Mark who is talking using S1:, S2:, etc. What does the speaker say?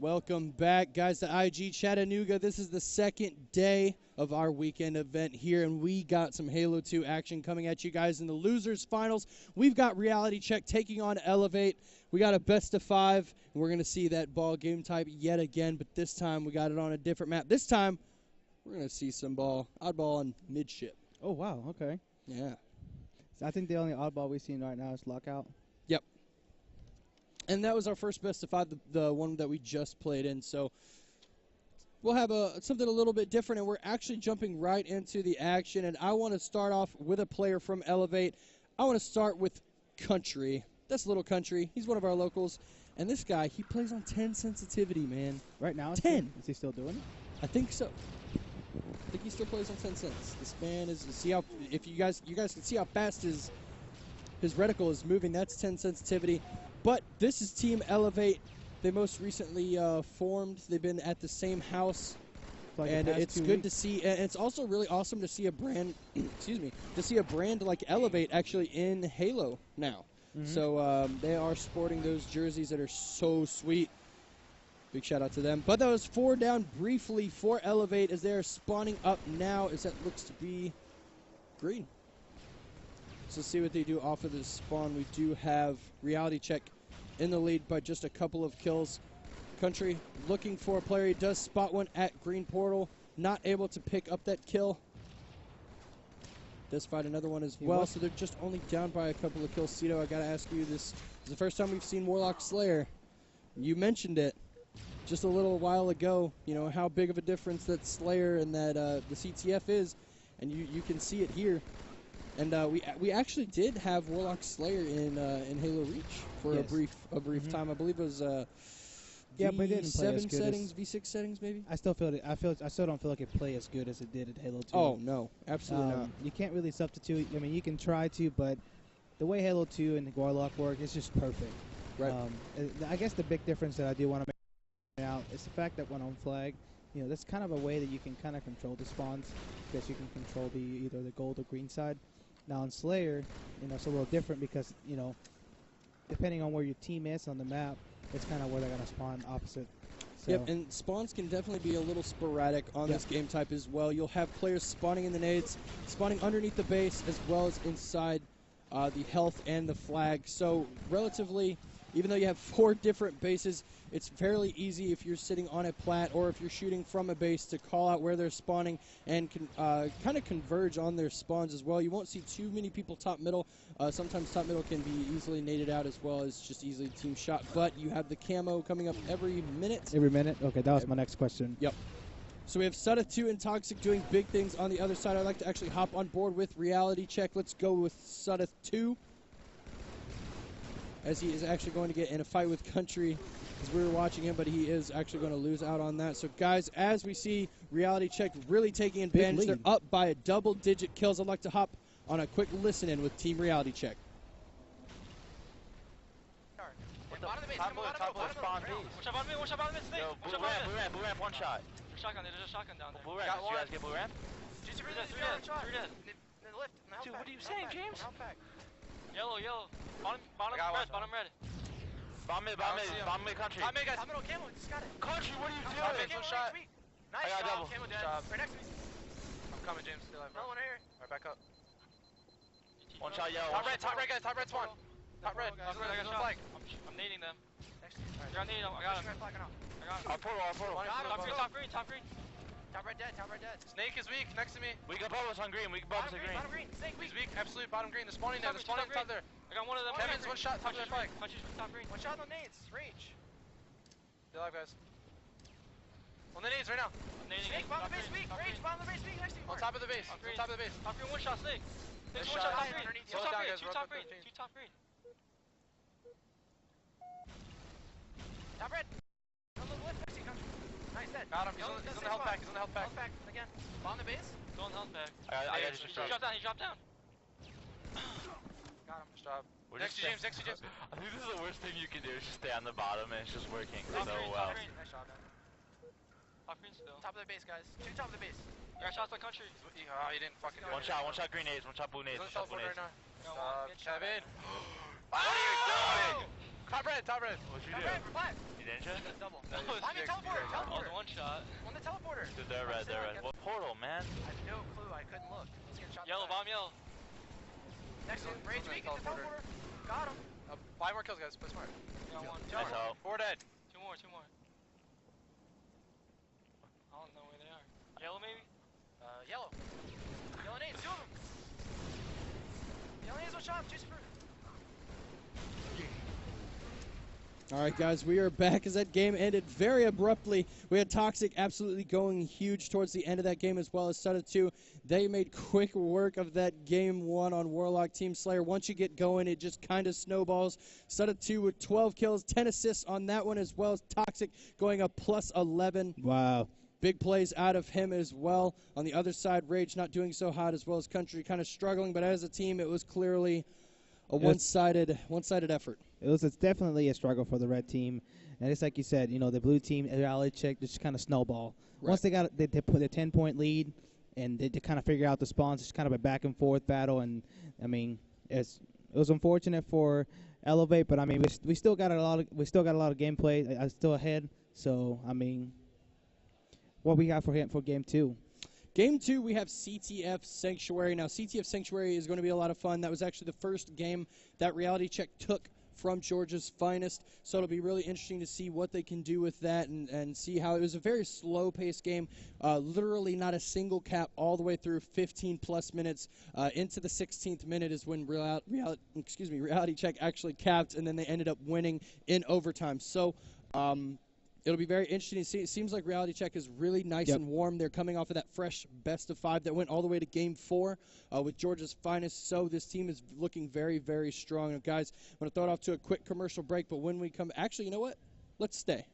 S1: Welcome back, guys, to IG Chattanooga. This is the second day of our weekend event here, and we got some Halo 2 action coming at you guys in the losers finals. We've got Reality Check taking on Elevate. We got a best of 5, and we're going to see that ball game type yet again, but this time we got it on a different map. This time, we're going to see some oddball on midship.
S2: Oh, wow, okay.
S1: Yeah.
S2: So I think the only oddball we've seen right now is Lockout.
S1: Yep. And that was our first best of 5, the one that we just played in. So we'll have something a little bit different, and we're actually jumping right into the action. And I want to start off with a player from Elevate. I want to start with Country. That's Little Country. He's one of our locals. And this guy, he plays on 10 sensitivity, man.
S2: Right now?
S1: 10.
S2: Is he still doing it?
S1: I think so. I think he still plays on 10 cents. This man is, see how, if you guys can see how fast his reticle is moving. That's 10 sensitivity. But this is Team Elevate. They most recently formed. They've been at the same house.
S2: Like
S1: and it's good to see. And it's also really awesome to see a brand, excuse me, to see a brand like Elevate actually in Halo now.
S2: Mm-hmm.
S1: So they are sporting those jerseys that are so sweet. Big shout out to them. But that was 4 down briefly for Elevate as they're spawning up now as that looks to be green. So let's see what they do off of this spawn. We do have Reality Check in the lead by just a couple of kills. Country looking for a player. He does spot one at green portal. Not able to pick up that kill. Does find another one as well. So they're just only down by a couple of kills. Cito, I got to ask you, this is the first time we've seen Warlock Slayer. You mentioned it just a little while ago, you know, how big of a difference that Slayer and that the CTF is. And you can see it here. And we actually did have Warlock Slayer in Halo Reach for a brief time. I believe it was
S2: yeah, but it didn't play as
S1: V7
S2: good
S1: settings, V6 settings maybe.
S2: I still don't feel like it played as good as it did at Halo 2.
S1: Oh no, absolutely not.
S2: You can't really substitute. I mean, you can try to, but the way Halo 2 and Warlock work is just perfect.
S1: Right.
S2: I guess the big difference that I do want to make out is the fact that when on flag, you know, that's kind of a way that you can kind of control the spawns, because you can control either the gold or green side. Now on Slayer, you know, it's a little different because, you know, depending on where your team is on the map, it's kind of where they're going to spawn opposite. So
S1: Yep, and spawns can definitely be a little sporadic on this game type as well. You'll have players spawning in the nades, spawning underneath the base, as well as inside the health and the flag. So relatively, even though you have 4 different bases, it's fairly easy if you're sitting on a plat or if you're shooting from a base to call out where they're spawning and can kind of converge on their spawns as well. You won't see too many people top middle. Sometimes top middle can be easily naded out as well as just easily team shot. But you have the camo coming up every minute.
S2: Every minute? Okay, that was my next question.
S1: Yep. So we have SUDDOTH 2 and Toxic doing big things on the other side. I'd like to actually hop on board with Reality Check. Let's go with SUDDOTH 2. As he is actually going to get in a fight with Country, as we were watching him, but he is actually going to lose out on that. So, guys, as we see Reality Check really taking advantage, they're up by a double-digit kills. I'd like to hop on a quick listen-in with Team Reality Check.
S3: Blue ramp, one shot. Shotgun, there's a shotgun down there. Blue ramp, did you guys get blue ramp? Dude, what are you saying, James? Yellow. Bottom red. Bomb mid, Country. Bomb mid, guys. I'm middle camo, just got it. Country, what are you doing? One shot. Nice. I got double. Camo dead. Right next to me. I'm coming, James. Still alive. Another one here. Alright, back up. One shot, yellow. Top red, guys. Top red spawn. Top red. I got shot. I'm nading them. They're on nading them. I got him. I got him. I'll portal. Top green. Top red dead. Snake is weak, next to me. We can bubbles on green, Bottom green. Snake weak. He's weak, absolute bottom green. They're spawning there, top there. I got one of them. Kevin's one shot, top flag. Country's top green. One shot on nades, rage. Stay alive, guys. On the nades right now. Snake, bottom of the base weak, rage, bottom of the base weak, next to you. On top of the base, Top green, one shot, Snake. One shot, top green. Two top green. Top red. On the left, next to you, Country. Nice, dead. Got him, he's on the health pack, Health pack, again. Bomb the base. Still on the health pack. I got you. He dropped down. Got him. Nice job. Next to James. I think this is the worst thing you can do, is just stay on the bottom and it's just working so well. Nice job, man. Top green still. Top of the base, guys. 2 top of the base. I got shots by Country. He didn't fucking do it. One shot green nades, one shot blue nades. Kevin. What are you doing? Top red. What'd you do? Red, you ninja? Double. No, I mean teleporter. Oh, the one shot. On the teleporter. Dude, they're red. What portal, man? I have no clue. I couldn't look. Let's get shot. Yellow, bomb yellow. Next one. Rage, make it the teleporter. Got him. 5 more kills, guys. Play smart. Got one. Nice help. 4 dead. 2 more. I don't know where they are. Yellow, maybe? Yellow. Yellow nades, 2 of them. Yellow nades, 1 shot. Juicy fruit.
S1: All right, guys, we are back as that game ended very abruptly. We had Toxic absolutely going huge towards the end of that game, as well as SUDDOTH 2. They made quick work of that game 1 on Warlock Team Slayer. Once you get going, it just kind of snowballs. SUDDOTH 2 with 12 kills, 10 assists on that one, as well as Toxic going up plus 11.
S2: Wow.
S1: Big plays out of him as well. On the other side, Rage not doing so hot, as well as Country kind of struggling, but as a team, it was clearly a one-sided effort.
S2: It's definitely a struggle for the red team, and it's like you said, you know, the blue team reality check just kind of snowball. Right. Once they put a 10-point lead, and they kind of figure out the spawns. It's kind of a back and forth battle, and I mean, it was unfortunate for Elevate, but I mean, we still got a lot of gameplay still ahead. So I mean, what we got for game 2?
S1: Game 2, we have CTF Sanctuary. Now, CTF Sanctuary is going to be a lot of fun. That was actually the first game that reality check took from Georgia's Finest, so it'll be really interesting to see what they can do with that and see how it was a very slow-paced game, literally not a single cap all the way through 15-plus minutes. Into the 16th minute is when reality check actually capped, and then they ended up winning in overtime. So it'll be very interesting to see. It seems like reality check is really nice and warm. They're coming off of that fresh best-of-5 that went all the way to Game 4 with Georgia's Finest. So this team is looking very, very strong. Now, guys, I'm going to throw it off to a quick commercial break, but when we come – actually, you know what? Let's stay.